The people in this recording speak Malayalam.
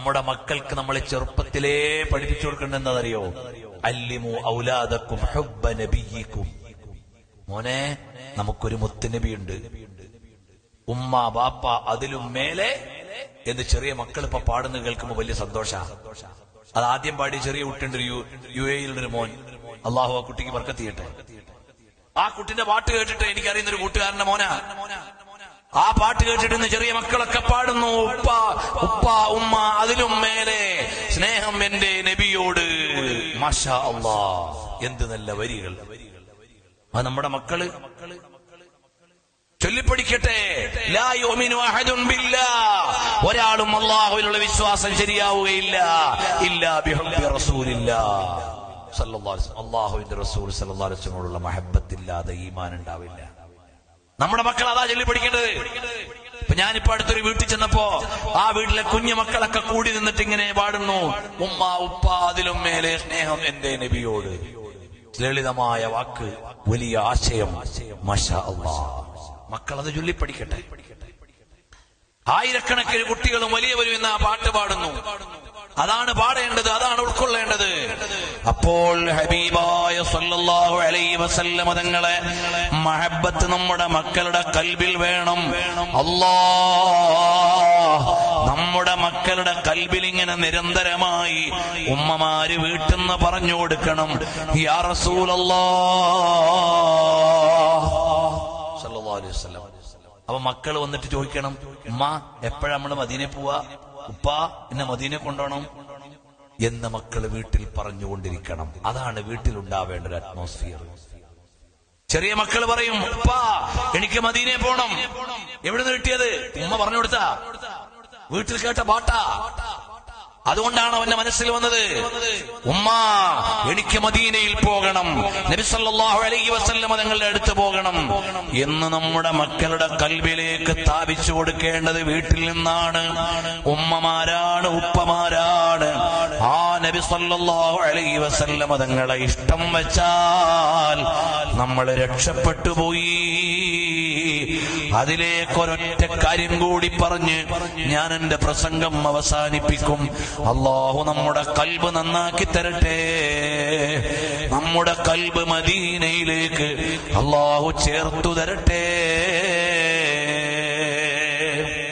നമ്മുടെ മക്കൾക്ക് നമ്മളെ ചെറുപ്പത്തിലേ പഠിപ്പിച്ചു കൊടുക്കേണ്ടതെന്നറിയോ? അല്ലിമു ഔലാദക്കും ഹുബ്ബ നബിയിക്കും. മോനെ, നമുക്കൊരു മുത്തുനബിയുണ്ട്, ഉമ്മ ബാപ്പ അതിലും മേലെ എന്ന് ചെറിയ മക്കൾ ഇപ്പൊ പാടുന്നത് കേൾക്കുമ്പോ വലിയ സന്തോഷ. അത് ആദ്യം പാടി ചെറിയ കുട്ടിയുണ്ട്, യു എയിലുള്ളൊരു മോൻ. അള്ളാഹു ആ കുട്ടിക്ക് ബർക്കത്ത് ചെയ്യട്ടെ. ആ കുട്ടിന്റെ പാട്ട് കേട്ടിട്ട് എനിക്കറിയുന്ന ഒരു കൂട്ടുകാരന്റെ മോനാ. ആ പാട്ട് കേട്ടിട്ട് ചെറിയ മക്കളൊക്കെ പാടുന്നു, ഉപ്പ ഉപ്പ ഉമ്മ അതിലും മേലെ സ്നേഹം എന്റെ നബിയോട്. മാഷാ അല്ലാഹ്, എന്ത് നല്ല വരികൾ. അത് നമ്മുടെ മക്കള് ചൊല്ലിപ്പടിക്കട്ടെ. ലാ യുമിനു അഹദുൻ ബില്ലാഹ്, ഒരാളും അല്ലാഹുവിലുള്ള വിശ്വാസം ശരിയാവുകയില്ല ഇല്ലാ ബിഹുബ്ബി റസൂലില്ലാഹ് സല്ലല്ലാഹു അലൈഹി വസല്ലം. അല്ലാഹുവിന്റെ റസൂൽ സല്ലല്ലാഹു അലൈഹി വസല്ലമയോടുള്ള മഹബ്ബത്തില്ലാതെ ഈമാൻ ഉണ്ടാവില്ല. നമ്മുടെ മക്കൾ അതാ ചൊല്ലിപ്പടിക്കേണ്ടത്. ഇപ്പൊ ഞാനിപ്പോ അടുത്തൊരു വീട്ടിൽ ചെന്നപ്പോ ആ വീട്ടിലെ കുഞ്ഞു മക്കളൊക്കെ കൂടി നിന്നിട്ട് ഇങ്ങനെ പാടുന്നു, ഉമ്മ ഉപ്പ അതിലും മേലെ സ്നേഹം എന്റെ നബിയോട്. ലളിതമായ വാക്ക്, വലിയ ആശയം. മാഷാ അല്ലാഹ്, മക്കളത് ചൊല്ലിപ്പടിക്കട്ടെ. ആയിരക്കണക്കിന് കുട്ടികളും വലിയവരും ഇന്ന് ആ പാട്ട് പാടുന്നു. അതാണ് പാടേണ്ടത്, അതാണ് ഉൾക്കൊള്ളേണ്ടത്. അപ്പോൾ ഹബീബായ സല്ലല്ലാഹു അലൈഹി വസല്ലം തങ്ങളെ മഹബ്ബത്ത് നമ്മുടെ മക്കളുടെ കൽബിൽ വേണം. അല്ലാഹ് നമ്മുടെ മക്കളുടെ കൽബിൽ ഇങ്ങനെ നിരന്തരമായി ഉമ്മമാര് വീട്ടിന്ന് പറഞ്ഞു കൊടുക്കണം, യാ റസൂലല്ലാഹ് സല്ലല്ലാഹു അലൈഹി വസല്ലം. അപ്പൊ മക്കൾ വന്നിട്ട് ചോദിക്കണം, ഉമ്മ എപ്പോഴാ നമ്മള് മദീനെ പോവാ, ഉപ്പ എന്നെ മദീനെ കൊണ്ടുപോകണം എന്ന് മക്കള് വീട്ടിൽ പറഞ്ഞുകൊണ്ടിരിക്കണം. അതാണ് വീട്ടിലുണ്ടാവേണ്ട ഒരു അറ്റ്മോസ്ഫിയർ. ചെറിയ മക്കൾ പറയും, ഉപ്പ എനിക്ക് മദീനെ പോണം. എവിടുന്ന് കിട്ടിയത്? ഉമ്മ പറഞ്ഞു കൊടുത്താ, വീട്ടിൽ കേട്ട പാട്ടാ. അതുകൊണ്ടാണ് അവന്റെ മനസ്സിൽ വന്നത്, ഉമ്മ എനിക്ക് മദീനയിൽ പോകണം, നബി സല്ലല്ലാഹു അലൈഹി വസല്ലം തങ്ങളുടെ അടുത്ത് പോകണം എന്ന് നമ്മുടെ മക്കളുടെ കൽബിലേക്ക് സ്ഥാപിച്ചു കൊടുക്കേണ്ടത് വീട്ടിൽ നിന്നാണ്. ഉമ്മമാരാണ്, ഉപ്പമാരാണ്. ആ നബി സല്ലല്ലാഹു അലൈഹി വസല്ലം തങ്ങളെ ഇഷ്ടം വെച്ചാൽ നമ്മൾ രക്ഷപ്പെട്ടു പോയി. അതിലേക്കൊരൊറ്റ കാര്യം കൂടി പറഞ്ഞ് ഞാൻ എന്റെ പ്രസംഗം അവസാനിപ്പിക്കും. അല്ലാഹു നമ്മുടെ കൽബ് നന്നാക്കി തരട്ടെ. നമ്മുടെ കൽബ് മദീനയിലേക്ക് അല്ലാഹു ചേർത്തു തരട്ടെ.